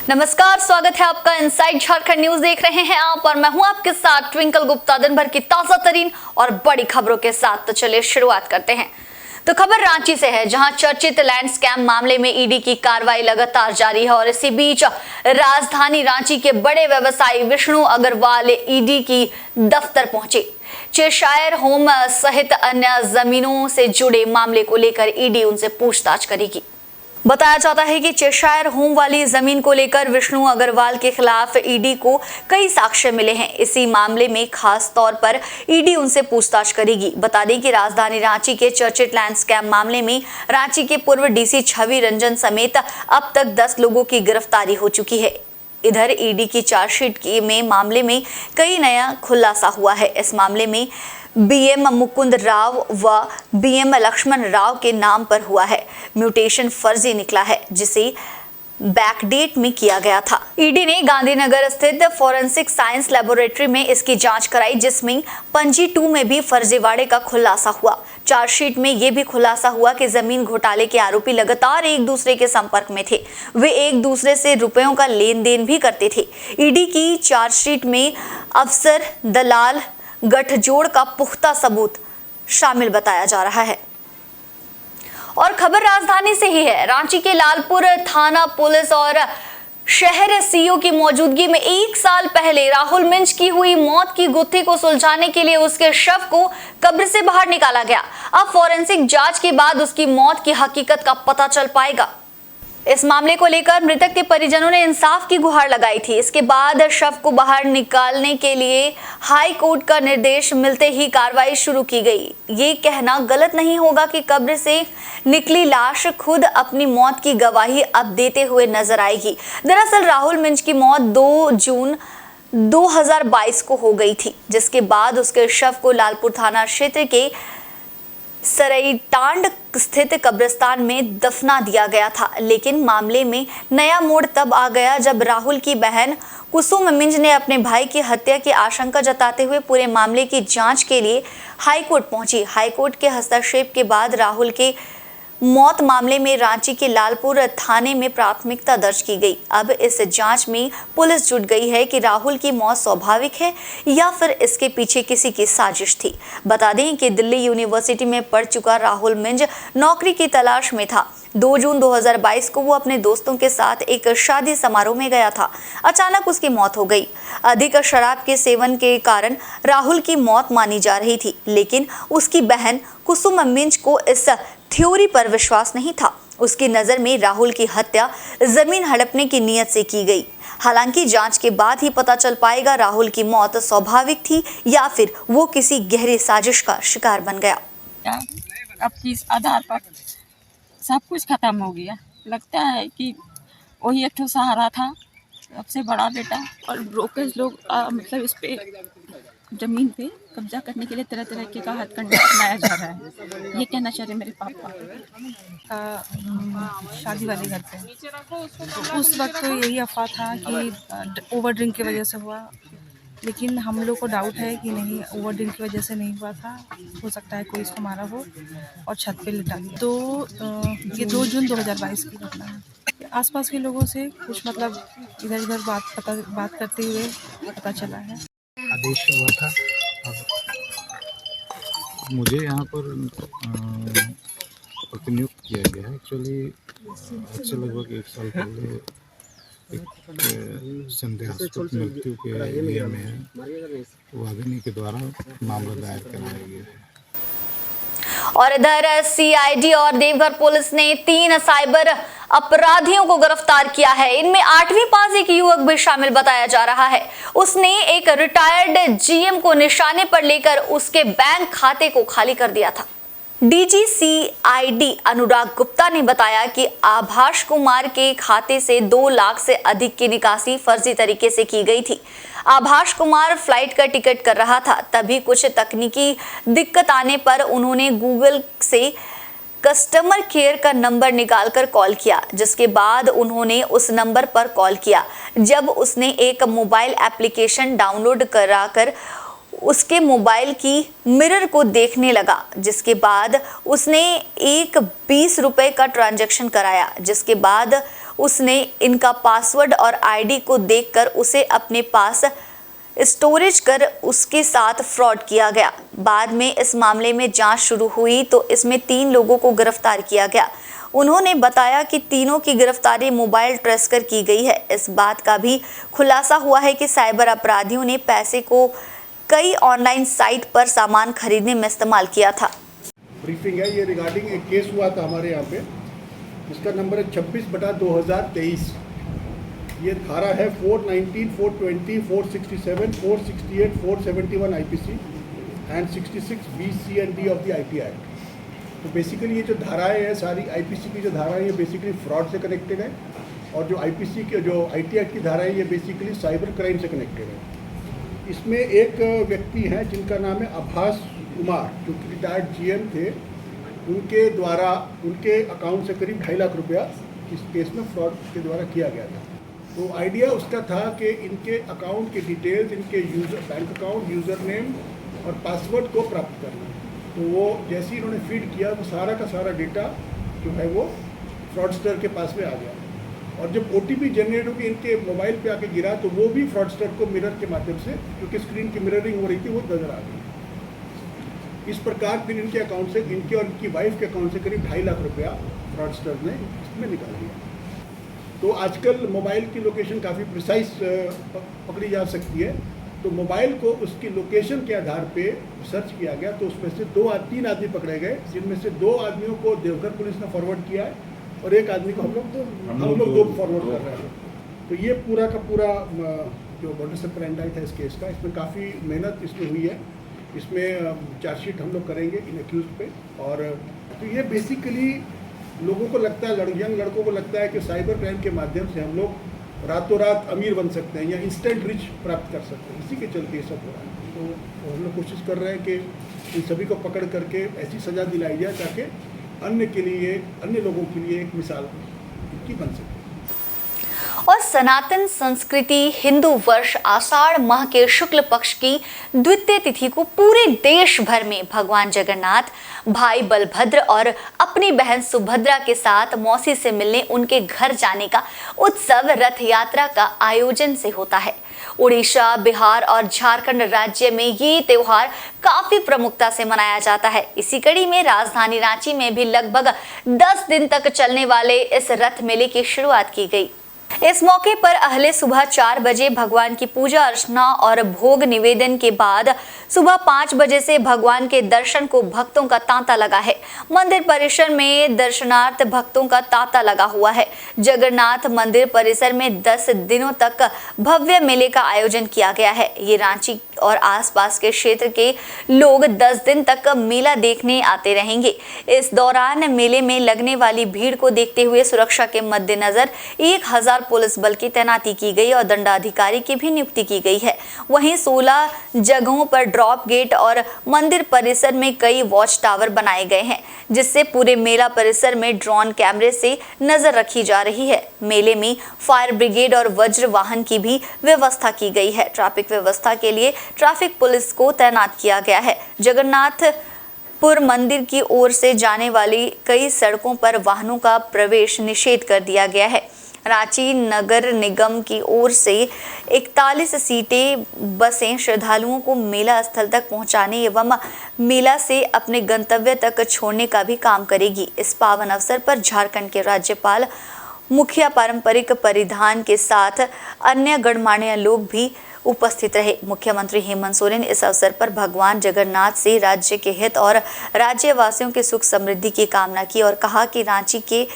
नमस्कार, स्वागत है आपका इनसाइड झारखंड न्यूज देख रहे हैं आप और मैं हूं आपके साथ ट्विंकल गुप्ता। दिन भर की ताजा तरीन और बड़ी खबरों के साथ तो चलिए शुरुआत करते हैं। तो खबर रांची से है, जहां चर्चित लैंड स्कैम मामले में ईडी की कार्रवाई लगातार जारी है और इसी बीच राजधानी रांची के बड़े व्यवसायी विष्णु अग्रवाल ईडी की दफ्तर पहुंचे। चेशायर होम सहित अन्य जमीनों से जुड़े मामले को लेकर ईडी उनसे पूछताछ करेगी। बताया जाता है कि चेशायर होम वाली जमीन को लेकर विष्णु अग्रवाल के खिलाफ ईडी को कई साक्ष्य मिले हैं। इसी मामले में खास तौर पर ईडी उनसे पूछताछ करेगी। बता दें कि राजधानी रांची के चर्चित लैंड स्कैम मामले में रांची के पूर्व डीसी छवि रंजन समेत अब तक 10 लोगों की गिरफ्तारी हो चुकी है। इधर ईडी की चार्जशीट में मामले में कई नया खुलासा हुआ है। इस मामले में बीएम मुकुंद राव व बीएम लक्ष्मण राव के नाम पर हुआ है। म्यूटेशन फर्जी निकला है, जिसे बैकडेट में किया गया था। ईडी ने गांधीनगर स्थित फॉरेंसिक साइंस लेबोरेटरी में इसकी जांच कराई, जिसमें पंजी 2 में भी फर्जीवाड़े का खुलासा हुआ। चार्जशीट में यह भी खुलासा हुआ कि जमीन घोटाले के आरोपी लगातार एक दूसरे के संपर्क में थे। वे एक दूसरे से रुपयों का लेन देन भी करते थे। ईडी की चार्जशीट में अफसर दलाल गठजोड़ का पुख्ता सबूत शामिल बताया जा रहा है। और खबर राजधानी से ही है। रांची के लालपुर थाना पुलिस और शहर सीओ की मौजूदगी में 1 साल पहले राहुल मिंज की हुई मौत की गुत्थी को सुलझाने के लिए उसके शव को कब्र से बाहर निकाला गया। अब फॉरेंसिक जांच के बाद उसकी मौत की हकीकत का पता चल पाएगा। इस मामले को लेकर मृतक के परिजनों ने इंसाफ की गुहार लगाई थी। इसके बाद शव को बाहर निकालने के लिए हाई कोर्ट का निर्देश मिलते ही कार्रवाई शुरू की गई। ये कहना गलत नहीं होगा कि कब्र से निकली लाश खुद अपनी मौत की गवाही अब देते हुए नजर आएगी। दरअसल राहुल मिंज की मौत 2 जून 2022 को हो गई थी, जिसके बाद उसके शव को लालपुर थाना क्षेत्र के सरईटांड स्थित कब्रिस्तान में दफना दिया गया था। लेकिन मामले में नया मोड़ तब आ गया जब राहुल की बहन कुसुम मिंज ने अपने भाई की हत्या की आशंका जताते हुए पूरे मामले की जांच के लिए हाईकोर्ट पहुंची। हाईकोर्ट के हस्तक्षेप के बाद राहुल के मौत मामले में रांची के लालपुर थाने में प्राथमिकता दर्ज की गई। अब इस जांच में पुलिस जुट गई है कि राहुल की मौत स्वाभाविक है या फिर इसके पीछे किसी की साजिश थी। बता दें कि दिल्ली यूनिवर्सिटी में पढ़ चुका राहुल मिंज नौकरी की तलाश में था। 2 जून 2022 को वो अपने दोस्तों के साथ एक शादी समारोह में गया था। अचानक उसकी मौत हो गई। अधिक शराब के सेवन के कारण राहुल की मौत मानी जा रही थी, लेकिन उसकी बहन कुसुम मिंज को इस थ्योरी पर विश्वास नहीं था। उसकी नजर में राहुल की हत्या जमीन हड़पने की नीयत से की गई। हालांकि जांच के बाद ही पता चल पाएगा राहुल की मौत स्वाभाविक थी या फिर वो किसी गहरी साजिश का शिकार बन गया। अब किस आधार पर सब कुछ खत्म हो गया। लगता है कि वही एक सहारा था, सबसे बड़ा बेटा। और ब्रोकर्स लोग मतलब इस पे जमीन पे कब्जा करने के लिए तरह तरह के का हथकंडा अपनाया जा रहा है। ये कहना चाह रहे मेरे पापा शादी वाले घर पे। तो उस वक्त यही अफवाह था कि ओवर ड्रिंक की वजह से हुआ, लेकिन हम लोग को डाउट है कि नहीं, ओवर ड्रिंक की वजह से नहीं हुआ था। हो सकता है कोई इसको मारा हो और छत पे लिटा दिया। तो ये 2 जून 2022 की घटना है। आसपास के लोगों से कुछ मतलब इधर उधर बात करते हुए पता चला है। आदेश हुआ था। अब मुझे यहाँ पर प्रतिनियुक्त किया गया है। एक्चुअली आज लगभग 1 साल पहले एक संदेहास्पद मृत्यु के लिए में वादिनी के द्वारा मामला दायर कराया गया है। और इधर सीआईडी और देवघर पुलिस ने 3 साइबर अपराधियों को गिरफ्तार किया है। इनमें 8वीं पास एक युवक भी शामिल बताया जा रहा है। उसने एक रिटायर्ड जीएम को निशाने पर लेकर उसके बैंक खाते को खाली कर दिया था। डीजी सीआईडी अनुराग गुप्ता ने बताया कि आभाष कुमार के खाते से 2 लाख से अधिक की निकासी फर्जी तरीके से की गई थी। आभाष कुमार फ्लाइट का टिकट कर रहा था, तभी कुछ तकनीकी दिक्कत आने पर उन्होंने गूगल से कस्टमर केयर का नंबर निकालकर कॉल किया, जिसके बाद उन्होंने उस नंबर पर कॉल किया। जब उसने एक मोबाइल एप्लीकेशन डाउनलोड कराकर उसके मोबाइल की मिरर को देखने लगा, जिसके बाद उसने एक 20 रुपए का ट्रांजैक्शन कराया, जिसके बाद उसने इनका पासवर्ड और आईडी को देखकर उसे अपने पास स्टोरेज कर उसके साथ फ्रॉड किया गया। बाद में इस मामले में जांच शुरू हुई तो इसमें 3 लोगों को गिरफ्तार किया गया। उन्होंने बताया कि तीनों की गिरफ्तारी मोबाइल ट्रेस कर की गई है। इस बात का भी खुलासा हुआ है कि साइबर अपराधियों ने पैसे को कई ऑनलाइन साइट पर सामान खरीदने में इस्तेमाल किया था। ब्रीफिंग है ये रिगार्डिंग एक केस हुआ था हमारे यहाँ पे, इसका नंबर है 26/2023। ये धारा है 419, 420, 467, 468, 471 IPC and 66 B, C and D of the IT act. तो बेसिकली ये जो धाराएं हैं सारी IPC की जो धाराएं ये बेसिकली फ्रॉड से कनेक्टेड है, और जो IPC के जो IT एक्ट की धाराएं ये बेसिकली साइबर क्राइम से कनेक्टेड है। इसमें एक व्यक्ति हैं जिनका नाम है आभास कुमार, जो कि रिटायर्ड GM थे। उनके द्वारा उनके अकाउंट से करीब 2.5 लाख रुपया इस केस में फ्रॉड के द्वारा किया गया था। तो आइडिया उसका था कि इनके अकाउंट के डिटेल्स, इनके बैंक अकाउंट, यूज़र नेम और पासवर्ड को प्राप्त करना। तो वो जैसे ही इन्होंने फीड किया तो सारा का सारा डेटा जो है वो फ्रॉडस्टर के पास में आ गया, और जब OTP जनरेट होकर इनके मोबाइल पे आके गिरा तो वो भी फ्रॉडस्टर को मिरर के माध्यम से, क्योंकि स्क्रीन की मिररिंग हो रही थी, वो नजर आ गई। इस प्रकार फिर इनके अकाउंट से, इनके और इनकी वाइफ के अकाउंट से करीब 2.5 लाख रुपया फ्रॉडस्टर ने इसमें निकाल लिया। तो आजकल मोबाइल की लोकेशन काफ़ी प्रिसाइज पकड़ी जा सकती है। तो मोबाइल को उसकी लोकेशन के आधार पे सर्च किया गया, तो उसमें से 3 आदमी पकड़े गए, जिनमें से 2 आदमियों को देवघर पुलिस ने फॉरवर्ड किया है और एक आदमी को हम लोग 2 फॉरवर्ड कर रहे हैं। तो ये पूरा का पूरा जो मोडस ऑपरेंडी था इस केस का, इसमें काफ़ी मेहनत इसमें हुई है। इसमें चार्जशीट हम लोग करेंगे इन अक्यूज पे। और तो ये बेसिकली लोगों को लगता है, यंग लड़कों को लगता है कि साइबर क्राइम के माध्यम से हम लोग रातों रात अमीर बन सकते हैं या इंस्टेंट रिच प्राप्त कर सकते हैं। इसी के चलते ये सब हो रहा है। तो हम लोग कोशिश कर रहे हैं कि इन सभी को पकड़ करके ऐसी सज़ा दिलाई जाए ताकि अन्य लोगों के लिए एक मिसाल की बन सके। और सनातन संस्कृति हिंदू वर्ष आषाढ़ माह के शुक्ल पक्ष की द्वितीय तिथि को पूरे देश भर में भगवान जगन्नाथ, भाई बलभद्र और अपनी बहन सुभद्रा के साथ मौसी से मिलने उनके घर जाने का उत्सव रथ यात्रा का आयोजन से होता है। उड़ीसा, बिहार और झारखंड राज्य में ये त्योहार काफी प्रमुखता से मनाया जाता है। इसी कड़ी में राजधानी रांची में भी लगभग 10 दिन तक चलने वाले इस रथ मेले की शुरुआत की गई। इस मौके पर अहले सुबह 4 बजे भगवान की पूजा अर्चना और भोग निवेदन के बाद सुबह 5 बजे से भगवान के दर्शन को भक्तों का तांता लगा है। मंदिर परिसर में दर्शनार्थ भक्तों का तांता लगा हुआ है। जगन्नाथ मंदिर परिसर में 10 दिनों तक भव्य मेले का आयोजन किया गया है। ये रांची और आसपास के क्षेत्र के लोग 10 दिन तक मेला देखने आते रहेंगे। इस दौरान मेले में लगने वाली भीड़ को देखते हुए सुरक्षा के मद्देनजर 1000 पुलिस बल की तैनाती की गई और दंडाधिकारी की भी नियुक्ति की गई है। वहीं 16 जगहों पर ड्रॉप गेट और मंदिर परिसर में कई वॉच टावर बनाए गए हैं, जिससे पूरे मेला परिसर में ड्रोन कैमरे से नजर रखी जा रही है। मेले में फायर ब्रिगेड और वज्र वाहन की भी व्यवस्था की गई है। ट्रैफिक व्यवस्था के लिए ट्रैफिक पुलिस को तैनात किया गया है। जगन्नाथपुर मंदिर की ओर से जाने वाली कई सड़कों पर वाहनों का प्रवेश निषेध कर दिया गया है। रांची नगर निगम की ओर से 41 सीटें बसें श्रद्धालुओं को मेला स्थल तक पहुंचाने एवं मेला से अपने गंतव्य तक छोड़ने का भी काम करेगी। इस पावन अवसर पर झारखंड के राज्यपाल मुखिया पारंपरिक परिधान के साथ अन्य गणमान्य लोग भी उपस्थित रहे। मुख्यमंत्री हेमंत सोरेन इस अवसर पर भगवान जगन्नाथ से राज्य के हित और राज्यवासियों के सुख समृद्धि की कामना की और कहा कि रांची के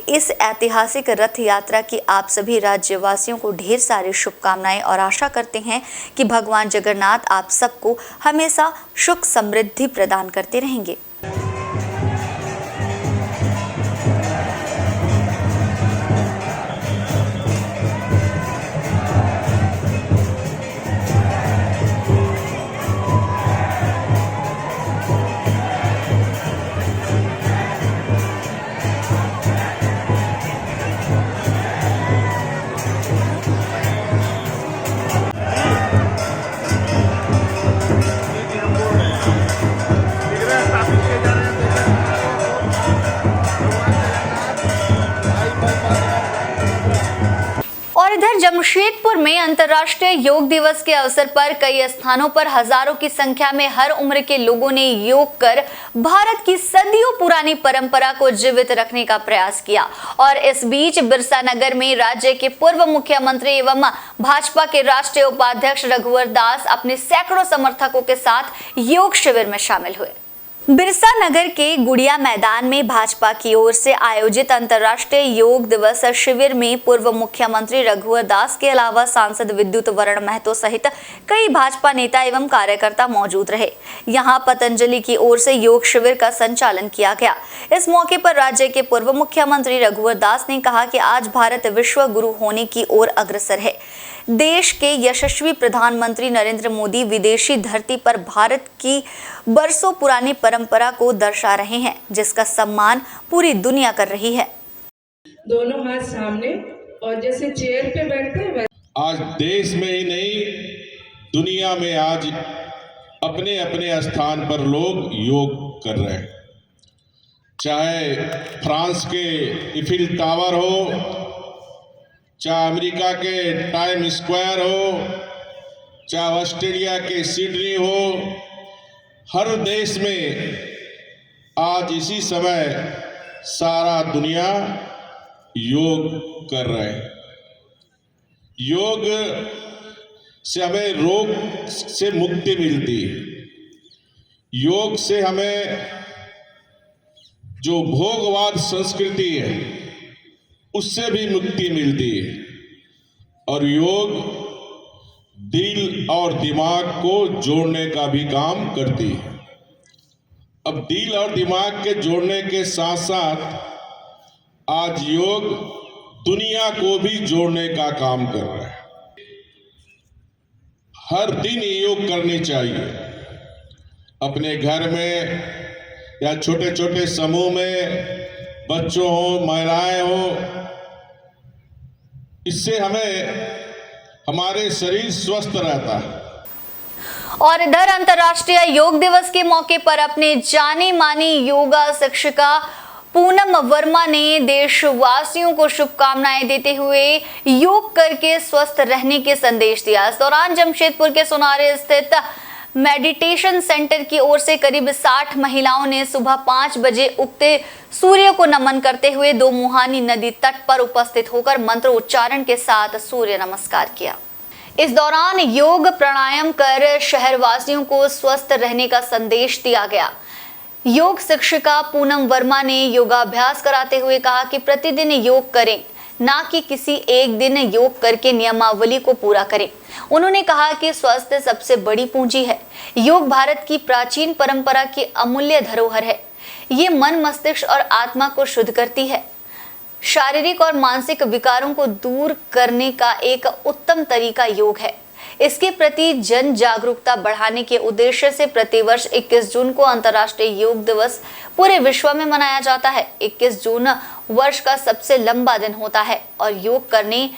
इस ऐतिहासिक रथ यात्रा की आप सभी राज्यवासियों को ढेर सारी शुभकामनाएं और आशा करते हैं कि भगवान जगन्नाथ आप सबको हमेशा सुख समृद्धि प्रदान करते रहेंगे। इधर जमशेदपुर में अंतर्राष्ट्रीय योग दिवस के अवसर पर कई स्थानों पर हजारों की संख्या में हर उम्र के लोगों ने योग कर भारत की सदियों पुरानी परंपरा को जीवित रखने का प्रयास किया। और इस बीच बिरसा नगर में राज्य के पूर्व मुख्यमंत्री एवं भाजपा के राष्ट्रीय उपाध्यक्ष रघुवर दास अपने सैकड़ों समर्थकों के साथ योग शिविर में शामिल हुए। बिरसा नगर के गुड़िया मैदान में भाजपा की ओर से आयोजित अंतर्राष्ट्रीय योग दिवस शिविर में पूर्व मुख्यमंत्री रघुवर दास के अलावा सांसद विद्युत वरण महतो सहित कई भाजपा नेता एवं कार्यकर्ता मौजूद रहे। यहां पतंजलि की ओर से योग शिविर का संचालन किया गया। इस मौके पर राज्य के पूर्व मुख्यमंत्री रघुवर दास ने कहा कि आज भारत विश्व गुरु होने की ओर अग्रसर है। देश के यशस्वी प्रधानमंत्री नरेंद्र मोदी विदेशी धरती पर भारत की बरसों पुरानी परंपरा को दर्शा रहे हैं, जिसका सम्मान पूरी दुनिया कर रही है। दोनों हाथ सामने और जैसे चेयर पे बैठते हैं। आज देश में ही नहीं, दुनिया में आज अपने अपने स्थान पर लोग योग कर रहे हैं। चाहे फ्रांस के इफिल टावर हो, चाहे अमेरिका के टाइम स्क्वायर हो, चाहे ऑस्ट्रेलिया के सिडनी हो, हर देश में आज इसी समय सारा दुनिया योग कर रहे हैं। योग से हमें रोग से मुक्ति मिलती है। योग से हमें जो भोगवाद संस्कृति है उससे भी मुक्ति मिलती है। और योग दिल और दिमाग को जोड़ने का भी काम करती है। अब दिल और दिमाग के जोड़ने के साथ साथ आज योग दुनिया को भी जोड़ने का काम कर रहा है। हर दिन योग करनी चाहिए, अपने घर में या छोटे छोटे समूह में, बच्चों हो, महिलाएं हो। इससे हमारे शरीर स्वस्थ रहता है। और इधर अंतर्राष्ट्रीय योग दिवस के मौके पर अपने जानी मानी योगा शिक्षिका पूनम वर्मा ने देशवासियों को शुभकामनाएं देते हुए योग करके स्वस्थ रहने के संदेश दिया। इस दौरान जमशेदपुर के सोनारे स्थित मेडिटेशन सेंटर की ओर से करीब 60 महिलाओं ने सुबह 5 बजे उगते सूर्य को नमन करते हुए दो मुहानी नदी तट पर उपस्थित होकर मंत्र उच्चारण के साथ सूर्य नमस्कार किया। इस दौरान योग प्राणायाम कर शहरवासियों को स्वस्थ रहने का संदेश दिया गया। योग शिक्षिका पूनम वर्मा ने योगाभ्यास कराते हुए कहा कि प्रतिदिन योग करें, ना कि किसी एक दिन योग करके नियमावली को पूरा करें। उन्होंने कहा कि स्वास्थ्य सबसे बड़ी पूंजी है। योग भारत की प्राचीन परंपरा की अमूल्य धरोहर है। ये मन, मस्तिष्क और आत्मा को शुद्ध करती है। शारीरिक और मानसिक विकारों को दूर करने का एक उत्तम तरीका योग है। इसके प्रति जन जागरूकता बढ़ाने के उद्देश्य से प्रतिवर्ष 21 जून को अंतर्राष्ट्रीय योग दिवस पूरे विश्व में मनाया जाता है। 21 जून वर्ष का सबसे लंबा दिन होता है और योग करने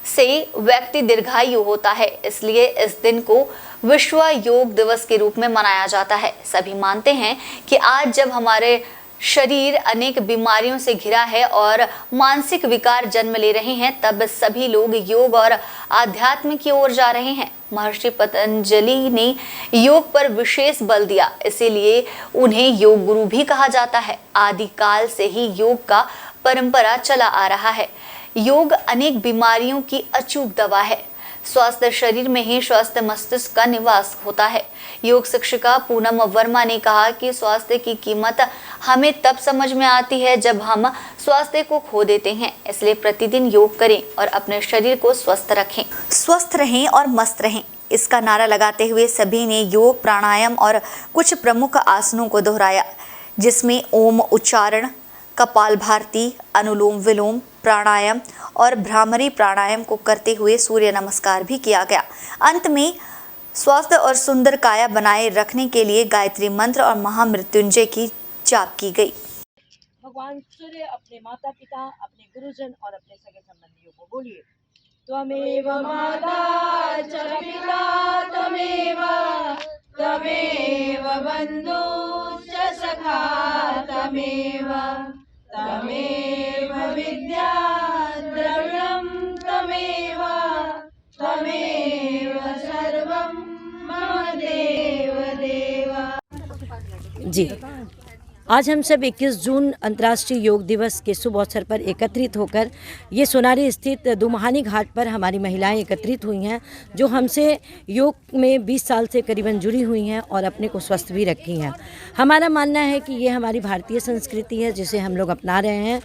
से व्यक्ति दीर्घायु होता है, इसलिए इस दिन को विश्व योग दिवस के रूप में मनाया जाता है। सभी मानते हैं कि आज जब हमारे शरीर अनेक बीमारियों से घिरा है और मानसिक विकार जन्म ले रहे हैं, तब सभी लोग योग और आध्यात्म की ओर जा रहे हैं। महर्षि पतंजलि ने योग पर विशेष बल दिया, इसीलिए उन्हें योग गुरु भी कहा जाता है। आदिकाल से ही योग का परंपरा चला आ रहा है। योग अनेक बीमारियों की अचूक दवा है। स्वस्थ शरीर में ही स्वस्थ मस्तिष्क का निवास होता है। योग शिक्षिका पूनम वर्मा ने कहा कि स्वास्थ्य की कीमत हमें तब समझ में आती है जब हम स्वास्थ्य को खो देते हैं। इसलिए प्रतिदिन योग करें और अपने शरीर को स्वस्थ रखें। स्वस्थ रहें और मस्त रहें, इसका नारा लगाते हुए सभी ने योग, प्राणायाम और कुछ प्रमुख आसनों को दोहराया, जिसमें ओम उच्चारण, कपालभाति, अनुलोम विलोम प्राणायाम और भ्रामरी प्राणायाम को करते हुए सूर्य नमस्कार भी किया गया। अंत में स्वस्थ और सुंदर काया बनाए रखने के लिए गायत्री मंत्र और महामृत्युंजय की जाप की गई। भगवान सूर्य अपने माता पिता, अपने गुरुजन और अपने सगे संबंधियों को बोलिए। त्वमेव माता च पिता त्वमेव बन्धुश्च सखा त्वमेव विद्या द्रविणं त्वमेव जी, आज हम सब 21 जून अंतर्राष्ट्रीय योग दिवस के शुभ अवसर पर एकत्रित होकर ये सोनारी स्थित दुमहानी घाट पर हमारी महिलाएं एकत्रित हुई हैं, जो हमसे योग में 20 साल से करीबन जुड़ी हुई हैं और अपने को स्वस्थ भी रखी हैं। हमारा मानना है कि ये हमारी भारतीय संस्कृति है जिसे हम लोग अपना रहे हैं।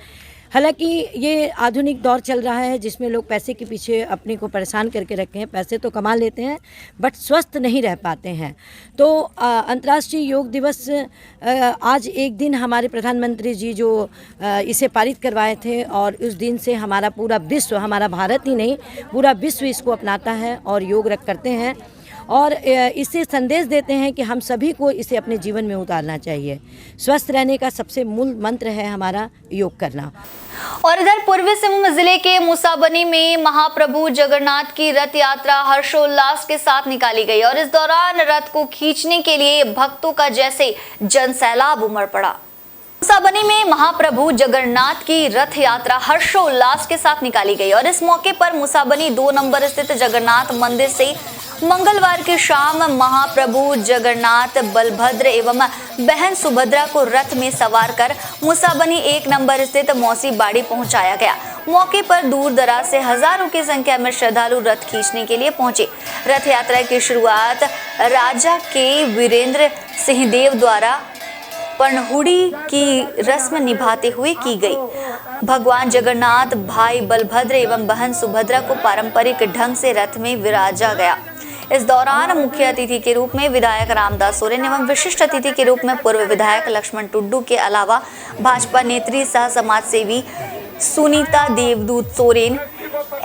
हालांकि ये आधुनिक दौर चल रहा है जिसमें लोग पैसे के पीछे अपने को परेशान करके रखे हैं। पैसे तो कमा लेते हैं बट स्वस्थ नहीं रह पाते हैं। तो अंतर्राष्ट्रीय योग दिवस आज एक दिन हमारे प्रधानमंत्री जी जो इसे पारित करवाए थे और उस दिन से हमारा पूरा विश्व, हमारा भारत ही नहीं पूरा विश्व इसको अपनाता है और योग करते हैं और इससे संदेश देते हैं कि हम सभी को इसे अपने जीवन में उतारना चाहिए। स्वस्थ रहने का सबसे मूल मंत्र है हमारा योग करना। और इधर पूर्वी सिंहभूम जिले के मुसाबनी में महाप्रभु जगन्नाथ की रथ यात्रा हर्षोल्लास के साथ निकाली गई और इस दौरान रथ को खींचने के लिए भक्तों का जैसे जनसैलाब उमड़ पड़ा। मुसाबनी में महाप्रभु जगन्नाथ की रथ यात्रा हर्षोल्लास के साथ निकाली गई और इस मौके पर मुसाबनी 2 नंबर स्थित जगन्नाथ मंदिर से मंगलवार की शाम महाप्रभु जगन्नाथ, बलभद्र एवं बहन सुभद्रा को रथ में सवार कर मुसाबनी 1 नंबर स्थित मौसी बाड़ी पहुंचाया गया। मौके पर दूर दराज से हजारों की संख्या में श्रद्धालु रथ खींचने के लिए पहुंचे। रथ यात्रा की शुरुआत राजा के वीरेंद्र सिंहदेव द्वारा पनहुड़ी की रस्म निभाते हुए की गई। भगवान जगन्नाथ, भाई बलभद्र एवं बहन सुभद्रा को पारंपरिक ढंग से रथ में विराजा गया। इस दौरान मुख्य अतिथि के रूप में विधायक रामदास सोरेन एवं विशिष्ट अतिथि के रूप में पूर्व विधायक लक्ष्मण टुड्डू के अलावा भाजपा नेत्री सह समाज सेवी सुनीता देवदूत सोरेन,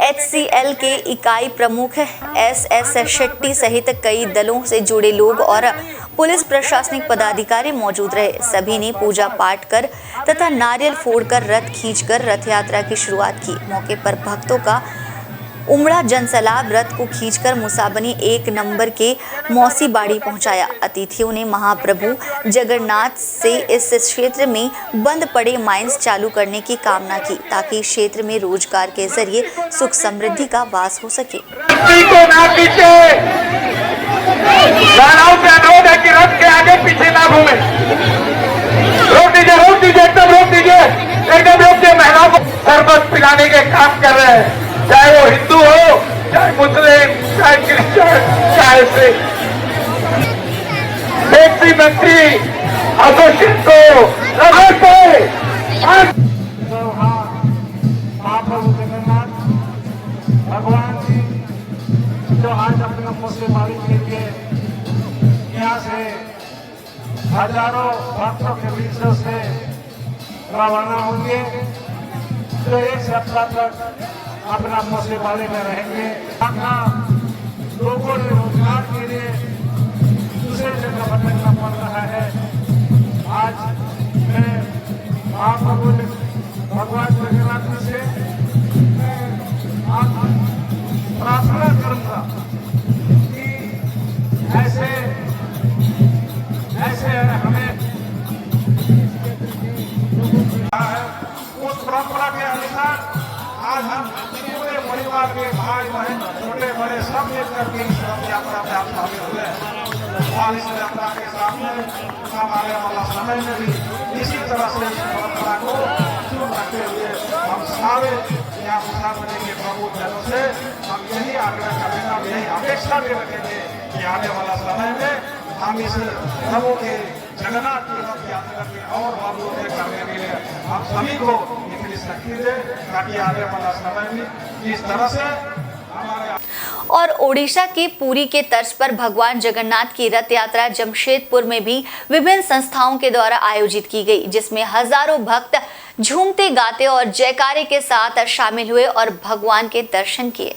HCL के इकाई प्रमुख SS शेट्टी सहित कई दलों से जुड़े लोग और पुलिस प्रशासनिक पदाधिकारी मौजूद रहे। सभी ने पूजा पाठ कर तथा नारियल फोड़कर रथ खींचकर रथ यात्रा की शुरुआत की। मौके पर भक्तों का उमड़ा जनसैलाब रथ को खींचकर मुसाबनी 1 नंबर के मौसी बाड़ी पहुंचाया। अतिथियों ने महाप्रभु जगन्नाथ से इस क्षेत्र में बंद पड़े माइंस चालू करने की कामना की ताकि क्षेत्र में रोजगार के जरिए सुख समृद्धि का वास हो सके। रथ के आगे पीछे ना घूमे। रोक दीजिए, एकदम रोक दीजिए। महिलाओं को शरबत पिलाने के काम कर रहे हैं, चाहे वो हिंदू हो, चाहे मुस्लिम, चाहे क्रिश्चियन, चाहे सिख। सेफ्टी मंत्री अशोक को महाप्रभु जगन्नाथ भगवान जी जो आज अपने मुस्लिम भाई के लिए यहाँ से हजारों भक्तों के बीच से रवाना होंगे, जो 1 सप्ताह तक अपना मौसे वाले में रहेंगे। अपना लोगों ने रोजगार के लिए दूसरे जगह भटकना पड़ रहा है। आज मैं महाप्रभु भगवान जगन्नाथ से प्रार्थना करूंगा कि ऐसे हमें उस परंपरा के अनुसार आज हम पूरे परिवार के भाई बहन छोटे बड़े सब मिलकर के इस रथ यात्रा में आप शामिल हुए और इस यात्रा के सामने हमारे वाला समय में भी इसी तरह से इस परंपरा को शुरू रखते हुए हम सारे यहाँ मुसाफिर के प्रभु जनों से हम यही आग्रह करेंगे, हम यही अपेक्षा भी रखेंगे कि आने वाला समय में हम इस प्रभु के जगन्नाथ की रथ यात्रा के और भव्य करने के लिए हम सभी को इतनी शक्ति दे ताकि आने वाला समय में इस तरह से हमारे। और ओडिशा की पुरी के तर्ज पर भगवान जगन्नाथ की रथ यात्रा जमशेदपुर में भी विभिन्न संस्थाओं के द्वारा आयोजित की गई, जिसमें हजारों भक्त झूमते गाते और जयकारे के साथ शामिल हुए और भगवान के दर्शन किए।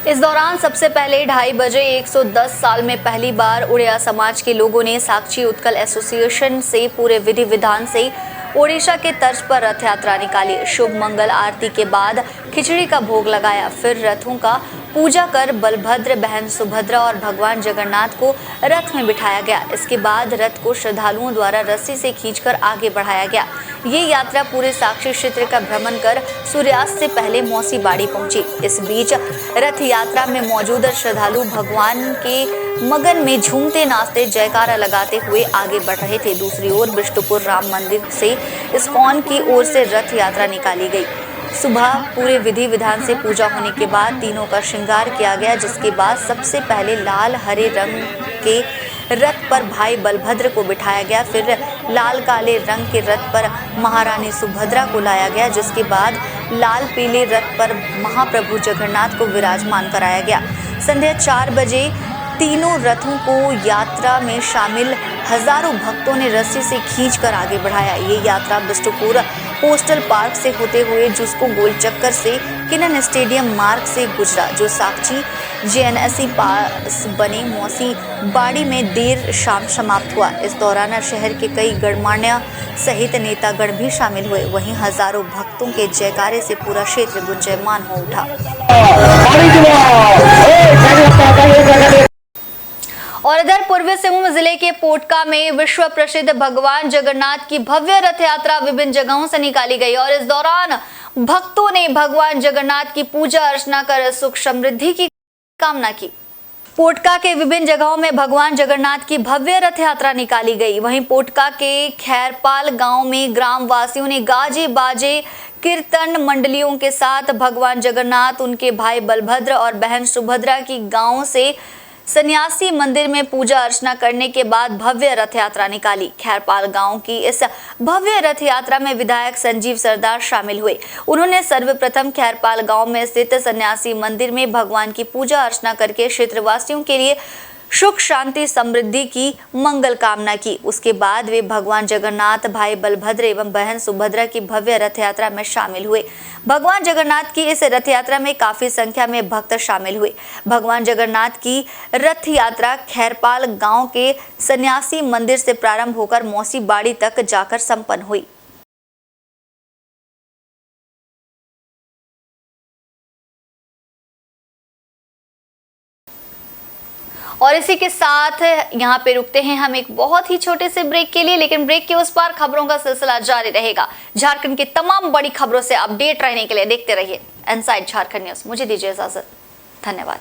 इस दौरान सबसे पहले 2:30 बजे 110 साल में पहली बार उड़िया समाज के लोगों ने साक्षी उत्कल एसोसिएशन से पूरे विधि विधान से ओडिशा के तर्ज पर रथ यात्रा निकाली। शुभ मंगल आरती के बाद खिचड़ी का भोग लगाया, फिर रथों का पूजा कर बलभद्र, बहन सुभद्रा और भगवान जगन्नाथ को रथ में बिठाया गया। इसके बाद रथ को श्रद्धालुओं द्वारा रस्सी से खींचकर आगे बढ़ाया गया। ये यात्रा पूरे साक्षी क्षेत्र का भ्रमण कर सूर्यास्त से पहले मौसी बाड़ी पहुंची। इस बीच रथ यात्रा में मौजूद श्रद्धालु भगवान के मगन में झूमते नाचते जयकारा लगाते हुए आगे बढ़ रहे थे। दूसरी ओर बिष्टुपुर राम मंदिर से इस्कॉन की ओर से रथ यात्रा निकाली गई। सुबह पूरे विधि विधान से पूजा होने के बाद तीनों का श्रृंगार किया गया, जिसके बाद सबसे पहले लाल हरे रंग के रथ पर भाई बलभद्र को बिठाया गया। फिर लाल काले रंग के रथ पर महारानी सुभद्रा को लाया गया, जिसके बाद लाल पीले रथ पर महाप्रभु जगन्नाथ को विराजमान कराया गया। संध्या 4 बजे तीनों रथों को यात्रा में शामिल हजारों भक्तों ने रस्सी से खींचकर आगे बढ़ाया। ये यात्रा बिष्टुपुर पोस्टल पार्क से होते हुए जुस्को गोल चक्कर से किनन स्टेडियम मार्ग से गुजरा, जो साक्षी JNSC पास बने मौसी बाड़ी में देर शाम समाप्त हुआ। इस दौरान शहर के कई गणमान्य सहित नेतागण भी शामिल हुए। वहीं हजारों भक्तों के जयकारे से पूरा क्षेत्र गुंजयमान हो उठा। और इधर पूर्वी सिंहभूम जिले के पोटका में विश्व प्रसिद्ध भगवान जगन्नाथ की भव्य रथ यात्रा विभिन्न जगहों से निकाली गई और इस दौरान भक्तों ने भगवान जगन्नाथ की पूजा अर्चना कर सुख समृद्धि की कामना की। पोटका के विभिन्न जगहों में भगवान जगन्नाथ की भव्य रथ यात्रा निकाली गई। वहीं पोटका के खैरपाल गांव में ग्राम वासियों ने गाजे बाजे कीर्तन मंडलियों के साथ भगवान जगन्नाथ, उनके भाई बलभद्र और बहन सुभद्रा की गांव से सन्यासी मंदिर में पूजा अर्चना करने के बाद भव्य रथ यात्रा निकाली। खैरपाल गांव की इस भव्य रथ यात्रा में विधायक संजीव सरदार शामिल हुए। उन्होंने सर्वप्रथम खैरपाल गांव में स्थित सन्यासी मंदिर में भगवान की पूजा अर्चना करके क्षेत्रवासियों के लिए सुख शांति समृद्धि की मंगल कामना की। उसके बाद वे भगवान जगन्नाथ, भाई बलभद्र एवं बहन सुभद्रा की भव्य रथ यात्रा में शामिल हुए। भगवान जगन्नाथ की इस रथ यात्रा में काफी संख्या में भक्त शामिल हुए। भगवान जगन्नाथ की रथ यात्रा खैरपाल गांव के सन्यासी मंदिर से प्रारंभ होकर मौसी बाड़ी तक जाकर संपन्न हुई। और इसी के साथ यहाँ पे रुकते हैं हम एक बहुत ही छोटे से ब्रेक के लिए, लेकिन ब्रेक के उस पार खबरों का सिलसिला जारी रहेगा। झारखंड की तमाम बड़ी खबरों से अपडेट रहने के लिए देखते रहिए इनसाइड झारखंड न्यूज। मुझे दीजिए इजाजत, धन्यवाद।